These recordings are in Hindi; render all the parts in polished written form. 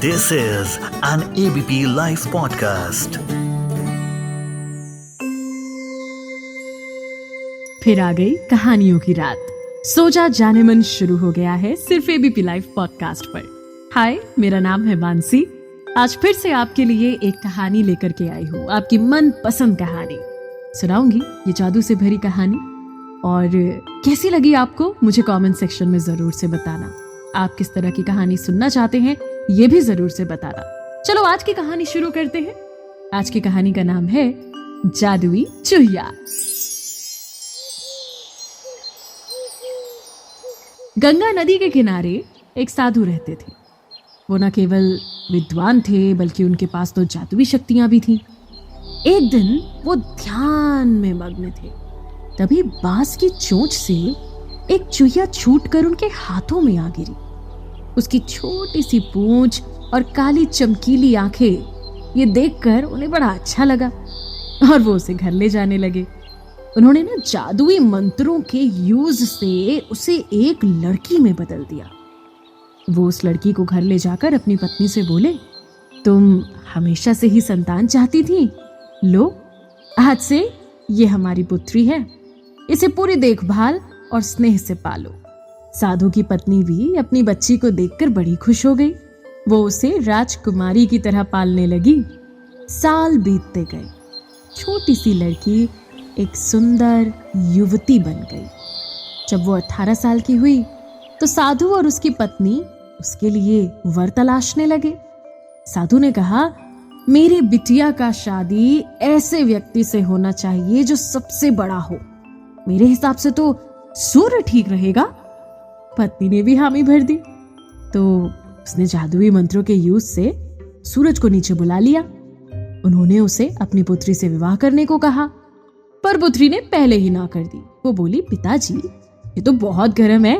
This is an ABP Life podcast. फिर आ गई कहानियों की रात। सोचा जाने मन शुरू हो गया है सिर्फ एबीपी लाइव पॉडकास्ट पर। हाय, मेरा नाम है मानसी। आज फिर से आपके लिए एक कहानी लेकर के आई हूँ, आपकी मन पसंद कहानी सुनाऊंगी। ये जादू से भरी कहानी, और कैसी लगी आपको मुझे कमेंट सेक्शन में जरूर से बताना। आप किस तरह की कहानी सुनना चाहते हैं ये भी जरूर से बताना। चलो आज की कहानी शुरू करते हैं। आज की कहानी का नाम है जादुई चूहिया। गंगा नदी के किनारे एक साधु रहते थे। वो न केवल विद्वान थे बल्कि उनके पास तो जादुई शक्तियां भी थीं। एक दिन वो ध्यान में मग्न थे, तभी बांस की चोंच से एक चूहिया छूटकर उनके हाथों में आ गिरी। उसकी छोटी सी पूंछ और काली चमकीली आंखें ये देखकर उन्हें बड़ा अच्छा लगा और वो उसे घर ले जाने लगे। उन्होंने ना जादुई मंत्रों के यूज से उसे एक लड़की में बदल दिया। वो उस लड़की को घर ले जाकर अपनी पत्नी से बोले, तुम हमेशा से ही संतान चाहती थी, लो आज से ये हमारी पुत्री है, इसे पूरी देखभाल और स्नेह से पालो। साधु की पत्नी भी अपनी बच्ची को देखकर बड़ी खुश हो गई। वो उसे राजकुमारी की तरह पालने लगी। साल बीतते गए, छोटी सी लड़की एक सुंदर युवती बन गई। जब वो 18 साल की हुई तो साधु और उसकी पत्नी उसके लिए वर तलाशने लगे। साधु ने कहा, मेरी बिटिया का शादी ऐसे व्यक्ति से होना चाहिए जो सबसे बड़ा हो। मेरे हिसाब से तो सूर्य ठीक रहेगा। पत्नी ने भी हामी भर दी। तो उसने जादुई मंत्रों के यूज से सूरज को नीचे बुला लिया। उन्होंने उसे अपनी पुत्री से विवाह करने को कहा, पर पुत्री ने पहले ही ना कर दी। वो बोली, पिताजी ये तो बहुत गर्म है,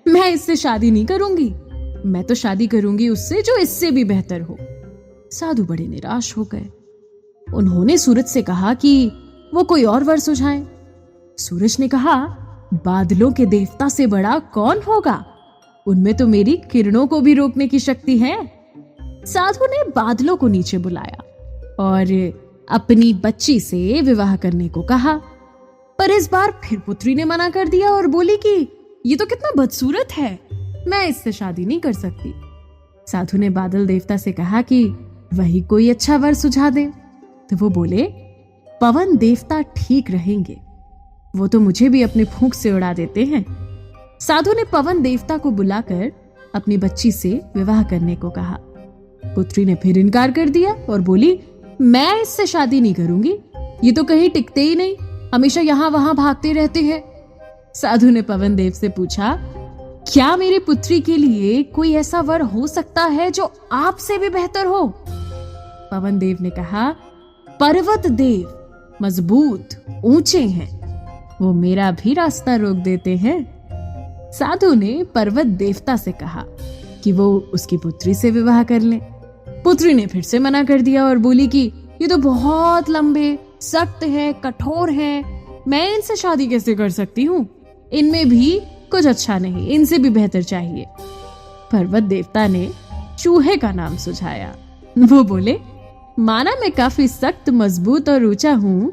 मैं इससे शादी नहीं करूंगी। मैं तो शादी करूंगी उससे जो इससे भी बेहतर हो। साधु बड़े निराश हो गए। उन्होंने सूरज से कहा कि वो कोई और वर सुझाए। सूरज ने कहा, बादलों के देवता से बड़ा कौन होगा, उनमें तो मेरी किरणों को भी रोकने की शक्ति है। साधु ने बादलों को नीचे बुलाया और अपनी बच्ची से विवाह करने को कहा, पर इस बार फिर पुत्री ने मना कर दिया और बोली कि ये तो कितना बदसूरत है, मैं इससे शादी नहीं कर सकती। साधु ने बादल देवता से कहा कि वही कोई अच्छा वर सुझा दे। तो वो बोले, पवन देवता ठीक रहेंगे, वो तो मुझे भी अपनी फूंक से उड़ा देते हैं। साधु ने पवन देवता को बुलाकर अपनी बच्ची से विवाह करने को कहा। पुत्री ने फिर इनकार कर दिया और बोली, मैं इससे शादी नहीं करूंगी, ये तो कहीं टिकते ही नहीं, हमेशा यहाँ वहां भागते रहते हैं। साधु ने पवन देव से पूछा, क्या मेरी पुत्री के लिए कोई ऐसा वर हो सकता है जो आपसे भी बेहतर हो? पवन देव ने कहा, पर्वत देव मजबूत ऊंचे हैं, वो मेरा भी रास्ता रोक देते हैं। साधु ने पर्वत देवता से कहा कि वो उसकी पुत्री से विवाह कर ले। पुत्री ने फिर से मना कर दिया और बोली कि ये तो बहुत लंबे, सख्त हैं, कठोर हैं, मैं इनसे शादी कैसे कर सकती हूँ, इनमें भी कुछ अच्छा नहीं, इनसे भी बेहतर चाहिए। पर्वत देवता ने चूहे का नाम सुझाया। वो बोले, माना मैं काफी सख्त, मजबूत और ऊंचा हूँ,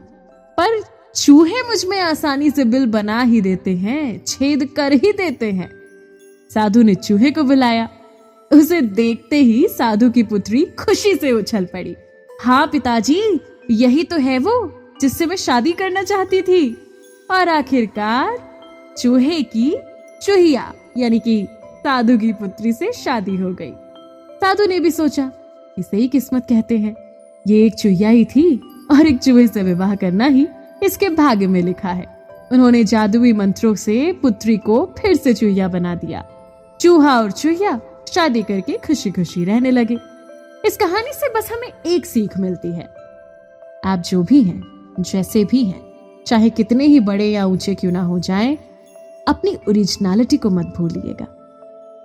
पर चूहे मुझ में आसानी से बिल बना ही देते हैं, छेद कर ही देते हैं। साधु ने चूहे को बुलाया। उसे देखते ही साधु की पुत्री खुशी से उछल पड़ी। हाँ पिताजी, यही तो है वो जिससे मैं शादी करना चाहती थी। और आखिरकार चूहे की चूहिया यानी कि साधु की पुत्री से शादी हो गई। साधु ने भी सोचा, इसे ही किस्मत कहते हैं। ये एक चूहिया ही थी और एक चूहे से विवाह करना ही इसके भाग्य में लिखा है। उन्होंने जादुई मंत्रों से पुत्री को फिर से चूहिया बना दिया। चूहा और चूहिया शादी करके खुशी खुशी रहने लगे। इस कहानी से बस हमें एक सीख मिलती है, आप जो भी हैं, जैसे भी हैं, चाहे कितने ही बड़े या ऊंचे क्यों ना हो जाएं, अपनी ओरिजिनलिटी को मत भूलिएगा,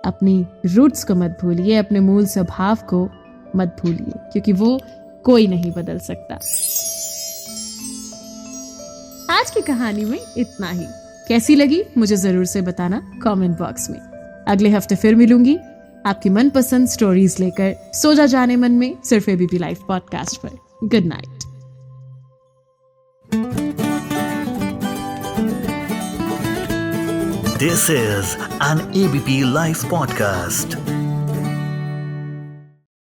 अपनी रूट्स को मत भूलिए, अपने मूल स्वभाव को मत भूलिए, क्योंकि वो कोई नहीं बदल सकता। आज की कहानी में इतना ही। कैसी लगी मुझे जरूर से बताना कमेंट बॉक्स में। अगले हफ्ते फिर मिलूंगी। आपकी मनपसंद स्टोरीज लेकर सो जा जाने मन में सिर्फ एबीपी लाइव पॉडकास्ट पर। Good night. This is an ABP Life podcast.